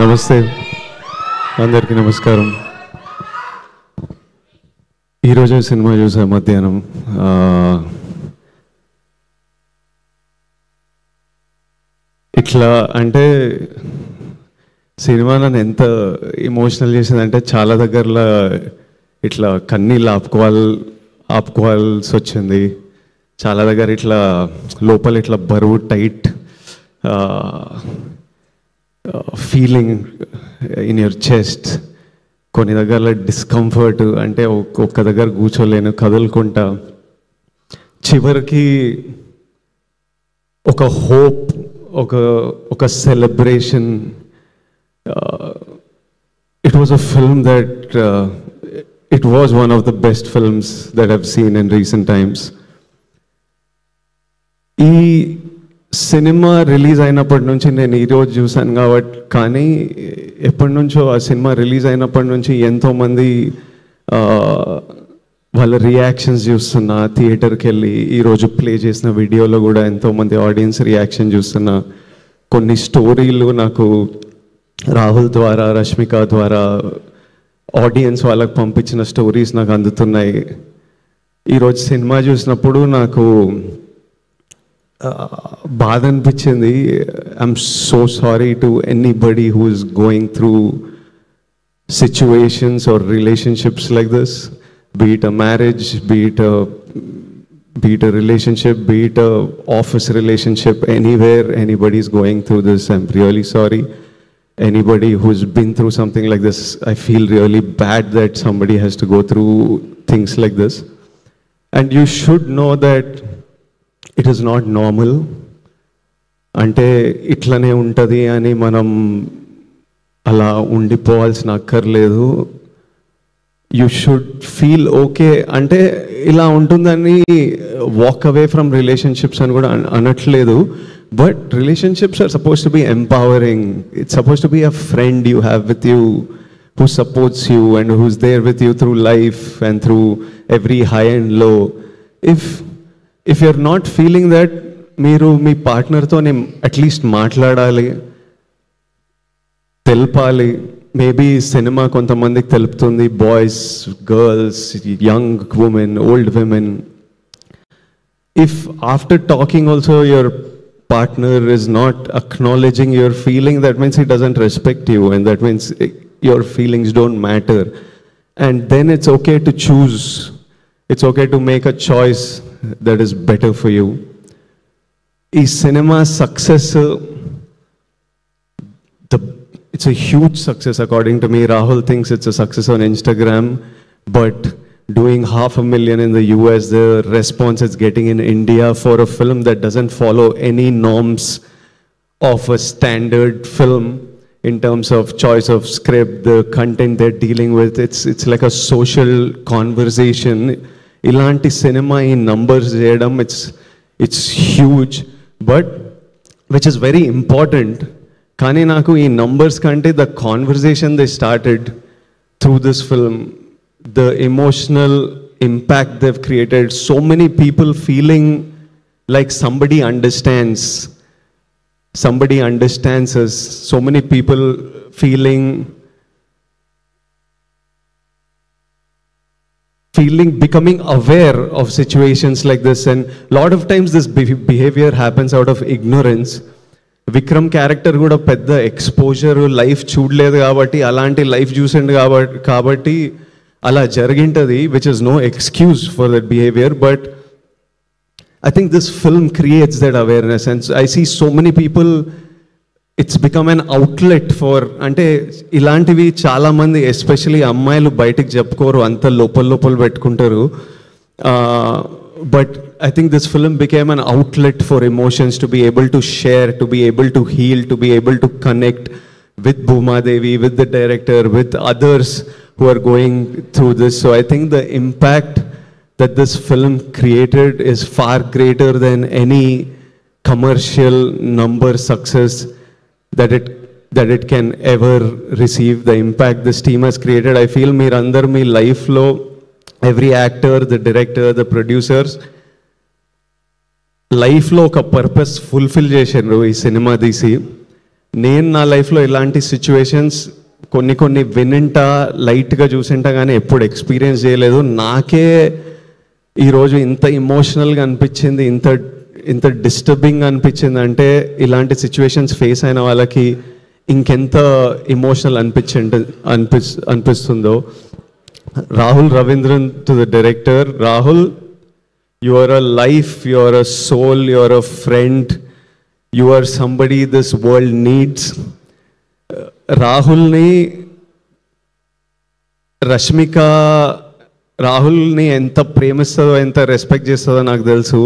నమస్తే అందరికీ నమస్కారం. ఈరోజు సినిమా చూసా మధ్యాహ్నం. ఇట్లా అంటే సినిమా నన్ను ఎంత ఎమోషనల్ చేసిందంటే చాలా దగ్గరలో ఇట్లా కన్నీళ్ళు ఆపుకోవాల్సి వచ్చింది. చాలా దగ్గర ఇట్లా లోపల ఇట్లా బరువు tight feeling in your chest. కొన్ని దగ్గర డిస్కంఫర్ట్, అంటే ఒక్క దగ్గర కూర్చోలేను, కదులుకుంటా. చివరికి ఒక హోప్, ఒక celebration. It was a film that it was one of the best films that I've seen in recent times. ఈ సినిమా రిలీజ్ అయినప్పటి నుంచి నేను ఈరోజు చూశాను కాబట్టి, కానీ ఎప్పటి నుంచో ఆ సినిమా రిలీజ్ అయినప్పటి నుంచి ఎంతోమంది వాళ్ళ రియాక్షన్స్ చూస్తున్నా. థియేటర్కి వెళ్ళి ఈరోజు ప్లే చేసిన వీడియోలో కూడా ఎంతోమంది ఆడియన్స్ రియాక్షన్ చూస్తున్నా. కొన్ని స్టోరీలు నాకు రాహుల్ ద్వారా, రష్మిక ద్వారా, ఆడియన్స్ వాళ్ళకి పంపించిన స్టోరీస్ నాకు అందుతున్నాయి. ఈరోజు సినిమా చూసినప్పుడు నాకు బాధ అనిపించింది. I'm so sorry to anybody who is going through situations or relationships like this, be it a marriage, be it a relationship, be it a office relationship, anywhere anybody is going through this, I'm really sorry. Anybody who's been through something like this, I feel really bad that somebody has to go through things like this. And you should know that it is not normal. అంటే ఇట్లనే ఉంటుంది అని మనం అలా ఉండిపోవాల్సిన అక్కర్లేదు. You should feel okay. అంటే ఇలా ఉంటుందని వాక్ అవే ఫ్రమ్ రిలేషన్షిప్స్ అని కూడా అనట్లేదు. But relationships are supposed to be empowering. It's supposed to be a friend you have with you who supports you and who's there with you through life and through every high and low. If you're not feeling that, మీరు మీ పార్ట్నర్తో at least మాట్లాడాలి, తెలపాలి. Maybe cinema కొంతమందికి తెలుపుతుంది, boys, girls, young women, old women. If after talking also your partner is not acknowledging your feeling, that means he doesn't respect you, and that means your feelings don't matter. And then it's okay to choose. It's okay to make a choice that is better for you. Is cinema success? It's a huge success according to me. Rahul thinks it's a success on Instagram, but doing 500,000 in the US, the response it's getting in India for a film that doesn't follow any norms of a standard film in terms of choice of script, the content they're dealing with. It's like a social conversation. Ilanti cinema in numbers cheyadam, it's huge, but which is very important. Kani naku ee numbers kante the conversation they started through this film, the emotional impact they've created, so many people feeling like somebody understands us, so many people feeling becoming aware of situations like this. And a lot of times this behavior happens out of ignorance. Vikram character కూడా పెద్ద exposure life చూడలేదు కాబట్టి, అలాంటి life చూసిండు కాబట్టి అలా జరిగింటది, which is no excuse for that behavior. But I think this film creates that awareness, and I see so many people, it's become an outlet for, అంటే ఇలాంటివి చాలా మంది ఎస్పెషలీ అమ్మాయిలు బయటికి చెప్పుకోరు, అంత లోపల పెట్టుకుంటారు. But I think this film became an outlet for emotions, to be able to share, to be able to heal, to be able to connect with Bhuma Devi, with the director, with others who are going through this. So I think the impact that this film created is far greater than any commercial number success that it can ever receive. The impact this team has created, I feel meerandar mee life lo, every actor, the director, the producers, life lo oka purpose fulfill చేశారు ఈ cinema తీసి. నేను నా లైఫ్లో ఇలాంటి situations కొన్ని వినింటా లైట్గా చూసింటా కానీ ఎప్పుడు ఎక్స్పీరియన్స్ చేయలేదు. నాకే ఈరోజు ఇంత ఇమోషనల్గా అనిపించింది, ఇంత డిస్టర్బింగ్ అనిపించింది అంటే ఇలాంటి సిచ్యువేషన్స్ ఫేస్ అయిన వాళ్ళకి ఇంకెంత ఇమోషనల్ అనిపిస్తుందో. Rahul Ravindran to the director. Rahul, you are a life, you are a soul, you are a friend, you are somebody this world needs. రాహుల్ని రష్మిక రాహుల్ని ఎంత ప్రేమిస్తుందో, ఎంత రెస్పెక్ట్ చేస్తుందో నాకు తెలుసు.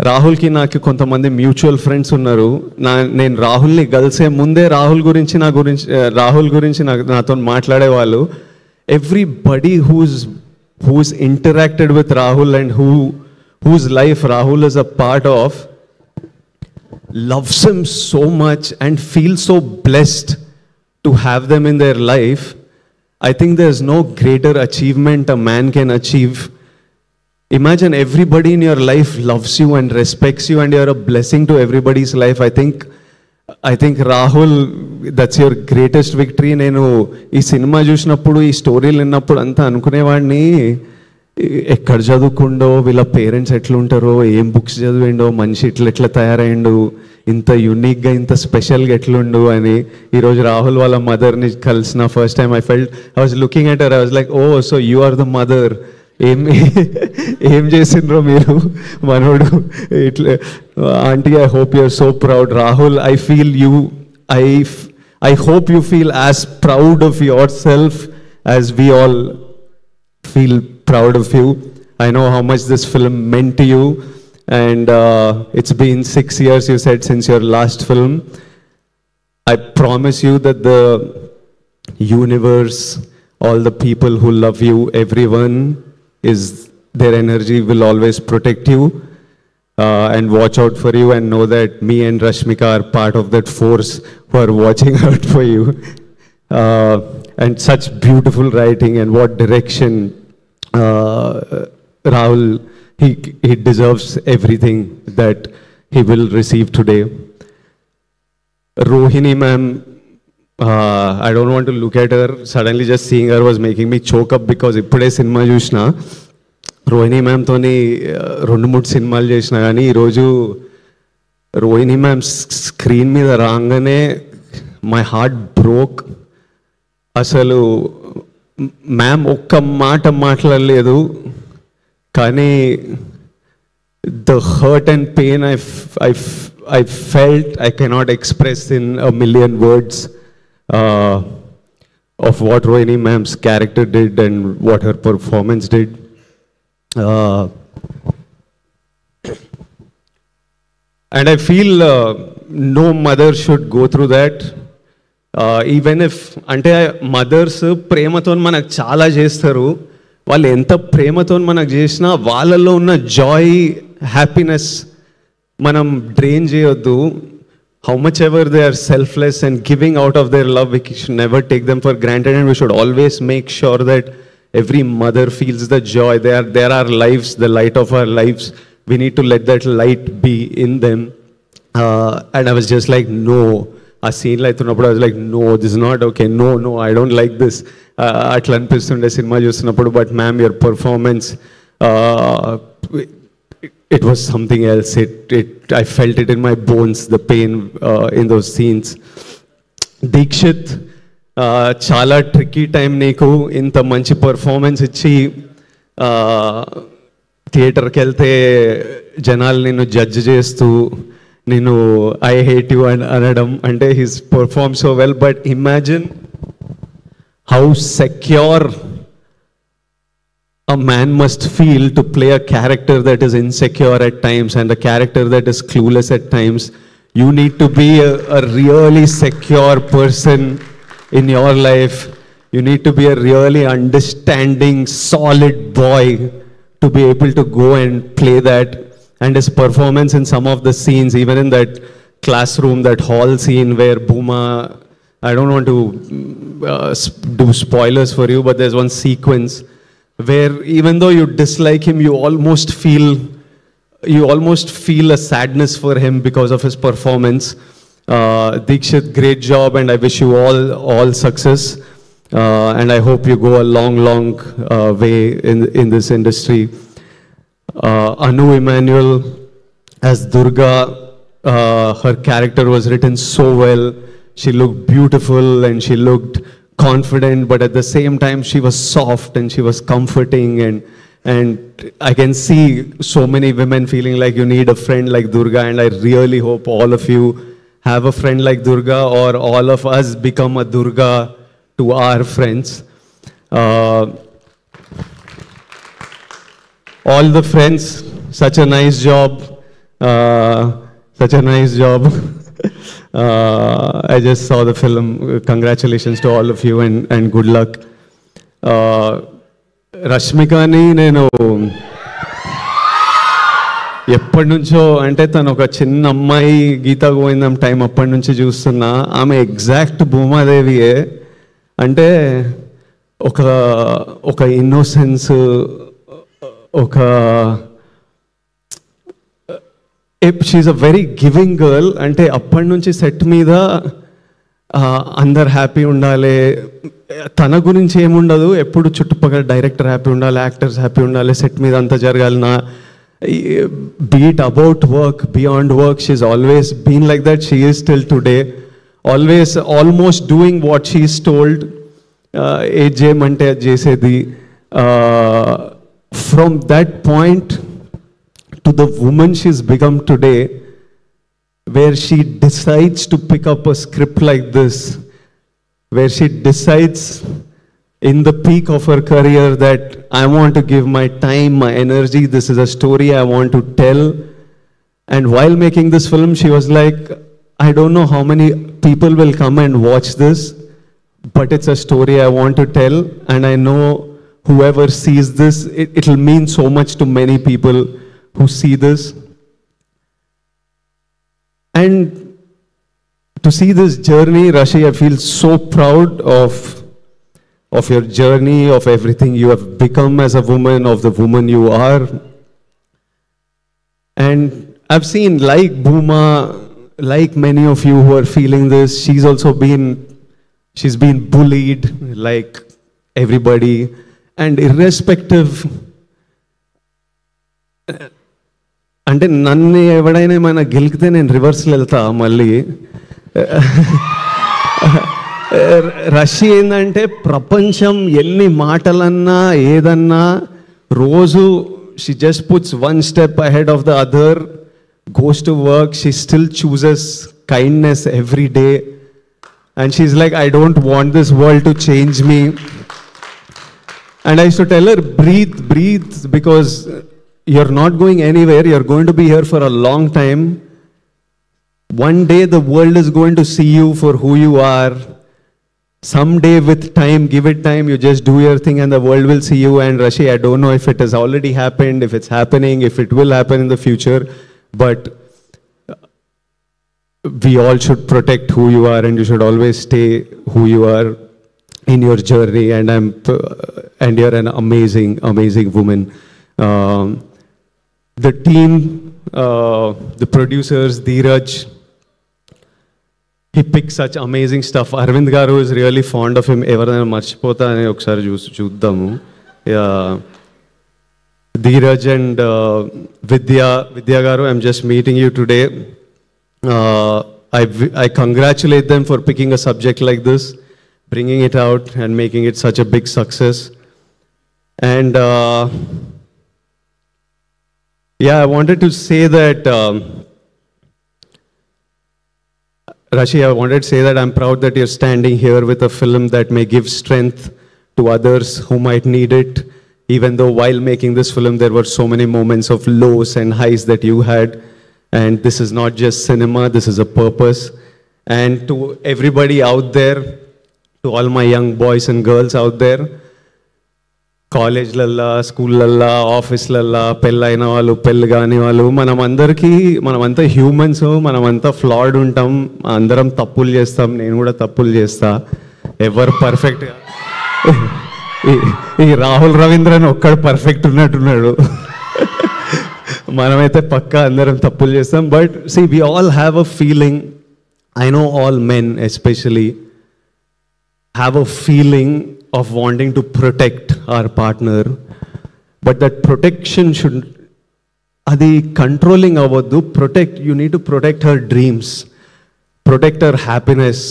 రాహుల్కి నాకు కొంతమంది మ్యూచువల్ ఫ్రెండ్స్ ఉన్నారు. నేను రాహుల్ని కలిసే ముందే రాహుల్ గురించి నాతో మాట్లాడేవాళ్ళు. Everybody who's interacted with Rahul and whose life Rahul is a part of loves him so much and feels so blessed to have them in their life. I think there's no greater achievement a man can achieve. Imagine everybody in your life loves you and respects you and you're a blessing to everybody's life. I think Rahul, that's your greatest victory. నేను ఈ cinema చూసినప్పుడు, ఈ స్టోరీలు విన్నప్పుడు అంతా అనుకునేవాడిని, ఎక్కడ చదువుకుండో, వీళ్ళ పేరెంట్స్ ఎట్లుంటారో, ఏం బుక్స్ చదివిండో, మనిషి ఎట్లా తయారైండు, ఇంత యూనిక్గా ఇంత స్పెషల్గా ఎట్లుండు అని. ఈరోజు రాహుల్ వాళ్ళ మదర్ని కలిసిన first time I was looking at her. I was like, oh so you are the mother. ఏం చేసిండ్రో మీరు మనోడు ఇట్లా. Aunty, I hope you are so proud. Rahul, I feel you, I hope you feel as proud of yourself as we all feel proud of you. I know how much this film meant to you, and it's been 6 years, you said, since your last film. I promise you that the universe, all the people who love you, everyone, their energy will always protect you and watch out for you, and know that me and Rashmika are part of that force who are watching out for you. And such beautiful writing, and what direction. Rahul, he deserves everything that he will receive today. Rohini ma'am, I don't want to look at her. Suddenly just seeing her was making me choke up, because ippude cinema chusna. Rohini మ్యామ్తోని 2-3 సినిమాలు చేసిన కానీ ఈరోజు Rohini ma'am screen మీద రాగానే my heart broke. అసలు ma'am ఒక్క మాట మాట్లాడలేదు, కానీ the hurt and pain I felt I cannot express in a million words of what Rohini ma'am's character did and what her performance did. And I feel no mother should go through that. Even if, అంటే mothers ప్రేమతో మనకు చాలా చేస్తారు, వాళ్ళు ఎంత ప్రేమతో మనకు చేసినా వాళ్ళలో ఉన్న జాయ్, హ్యాపీనెస్ మనం డ్రైన్ చేయొద్దు. How much ever they are selfless and giving out of their love, we should never take them for granted, and we should always make sure that every mother feels the joy. They are our lives, the light of our lives. We need to let that light be in them. And I was just like, no. A scene like I was like, no, this is not okay. No, I don't like this. Atla anpistunde cinema chustunappudu, but ma'am, your performance, it was something else. I felt it in my bones, the pain in those scenes. Deekshit, చాలా tricky time నీకు. ఇంత మంచి performance ఇచ్చి థియేటర్కి వెళ్తే జనాలు నిన్ను judge చేస్తూ నేను ఐ హేట్ యూ అనడం అంటే he's perform so well. But imagine how secure a man must feel to play a character that is insecure at times and a character that is clueless at times. You need to be a really secure person in your life. You need to be a really understanding, solid boy to be able to go and play that. And his performance in some of the scenes, even in that classroom, that hall scene where Bhuma, I don't want to do spoilers for you, but there's one sequence where even though you dislike him, you almost feel a sadness for him because of his performance. Deekshit, great job, and I wish you all success. And I hope you go a long way in this industry. Anu Emmanuel as Durga, her character was written so well. She looked beautiful and she looked confident, but at the same time she was soft and she was comforting, and I can see so many women feeling like you need a friend like Durga, and I really hope all of you have a friend like Durga, or all of us become a Durga to our friends. All the friends, such a nice job. Such a nice job. I just saw the film. Congratulations to all of you, and good luck. Rashmikani నేను ఎప్పటి నుంచో, అంటే తను ఒక చిన్న అమ్మాయి, గీతా గోవిందం time అప్పటి నుంచి చూస్తున్నా. ఆమె ఎగ్జాక్ట్ భూమాదేవియే. అంటే ఒక ఇన్నోసెన్స్, ఒక she a very giving girl. అంటే అప్పటి నుంచి సెట్ మీద అందరు హ్యాపీ ఉండాలి, తన గురించి ఏముండదు, ఎప్పుడు చుట్టుపక్కల డైరెక్టర్ హ్యాపీ ఉండాలి, యాక్టర్స్ హ్యాపీ ఉండాలి, సెట్ మీద అంతా జరగాలి. Be it about work, beyond work, she's always been like that. She is till today, always almost doing what she's told. Mante Jesedi. From that point to the woman she's become today, where she decides to pick up a script like this, where she decides in the peak of her career that I want to give my time, my energy, this is a story I want to tell. And while making this film, she was like, I don't know how many people will come and watch this, but it's a story I want to tell, and I know whoever sees this, it'll mean so much to many people who see this. And to see this journey, Rashi, I feel so proud of your journey, of everything you have become as a woman, of the woman you are. And I've seen, like Bhuma, like many of you who are feeling this, she's been bullied like everybody. And irrespective, అంటే నన్ను ఎవడైనా ఏమైనా గెలికితే నేను రివర్స్లో వెళ్తా మళ్ళీ. రషి ఏంటంటే ప్రపంచం ఎన్ని మాటలన్నా ఏదన్నా రోజు she just puts one step ahead of the other, goes to work, she still chooses kindness every day, and she's like, I don't want this world to change me. And I used to tell her, breathe, because you're not going anywhere, you're going to be here for a long time. One day the world is going to see you for who you are. Someday, with time, give it time, you just do your thing and the world will see you. And Rashi, I don't know if it has already happened, if it's happening, if it will happen in the future, but we all should protect who you are, and you should always stay who you are in your journey. And you're an amazing woman. The team, the producers, Dheeraj, he picks such amazing stuff. Arvind Garu is really fond of him. Everana marchipota ane okkari chuddamu. Dheeraj and Vidya Garu, I'm just meeting you today. I congratulate them for picking a subject like this, bringing it out and making it such a big success. And yeah, I wanted to say that Rashi, I wanted to say that I'm proud that you're standing here with a film that may give strength to others who might need it. Even though while making this film, there were so many moments of lows and highs that you had. And this is not just cinema, this is a purpose. And to everybody out there, to all my young boys and girls out there, కాలేజ్లల్లా, స్కూళ్ళల్లా, ఆఫీస్లల్లా, పెళ్ళైన వాళ్ళు, పెళ్ళి కాని వాళ్ళు, మనమంతా humans, మనమంతా ఫ్లాడ్ ఉంటాం, అందరం తప్పులు చేస్తాం, నేను కూడా తప్పులు చేస్తా. ఎవరు పర్ఫెక్ట్? ఈ రాహుల్ రవీంద్రన్ ఒక్కడు పర్ఫెక్ట్ ఉన్నట్టున్నాడు. మనమైతే పక్కా అందరం తప్పులు చేస్తాం. But see, we all have a feeling I know all men especially have a feeling of wanting to protect our partner, but that protection should, adi controlling avaddu. Protect, you need to protect her dreams, protect her happiness.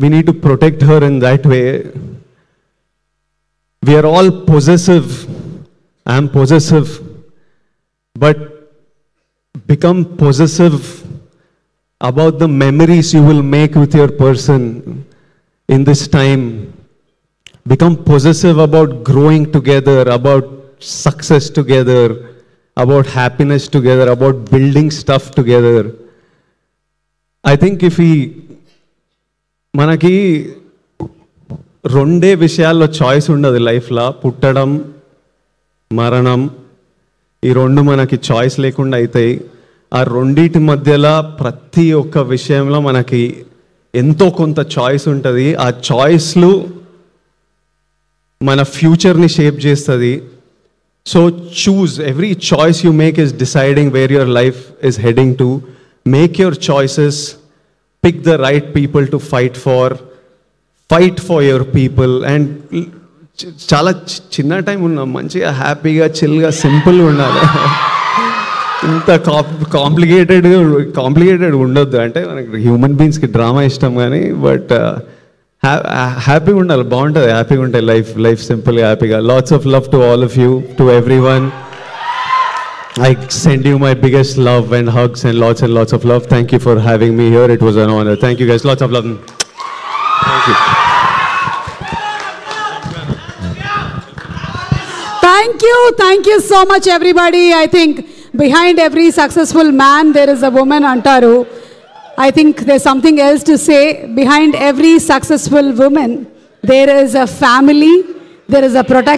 We need to protect her in that way. We are all possessive. I am possessive, but become possessive about the memories you will make with your person in this time. Become possessive about growing together, about success together, about happiness together, about building stuff together. I think if we మనకి రెండే విషయాల్లో choice ఉండదు లైఫ్లో, పుట్టడం మరణం. ఈ రెండు మనకి చాయిస్ లేకుండా అవుతాయి. ఆ రెండింటి మధ్యలో ప్రతి ఒక్క విషయంలో మనకి ఎంతో కొంత చాయిస్ ఉంటుంది. ఆ చాయిస్లు మన ఫ్యూచర్ని షేప్ చేస్తుంది. So choose, every choice you make is deciding where your life is heading to. Make your choices, pick the right people to fight for your people. And చాలా చిన్న టైం ఉన్నాం, మంచిగా హ్యాపీగా చిల్గా సింపుల్గా ఉండాలి. ఇంత కాంప్లికేటెడ్ ఉండొద్దు. అంటే మనకి హ్యూమన్ బీయింగ్స్కి డ్రామా ఇష్టం కానీ, బట్ హ్యాపీగా ఉండాలి, బాగుంటుంది, హ్యాపీగా ఉంటాయి లైఫ్ సింపుల్గా హ్యాపీగా. Lots of love to all of you, to every one. I send you my biggest love and hugs and lots of love. Thank you for having me here. It was an honor. Thank you guys. Lots of love. Thank you. Thank you so much everybody. I think behind every successful man there is a woman, antaru. I think there's something else to say. Behind every successful woman there is a family, there is a protection.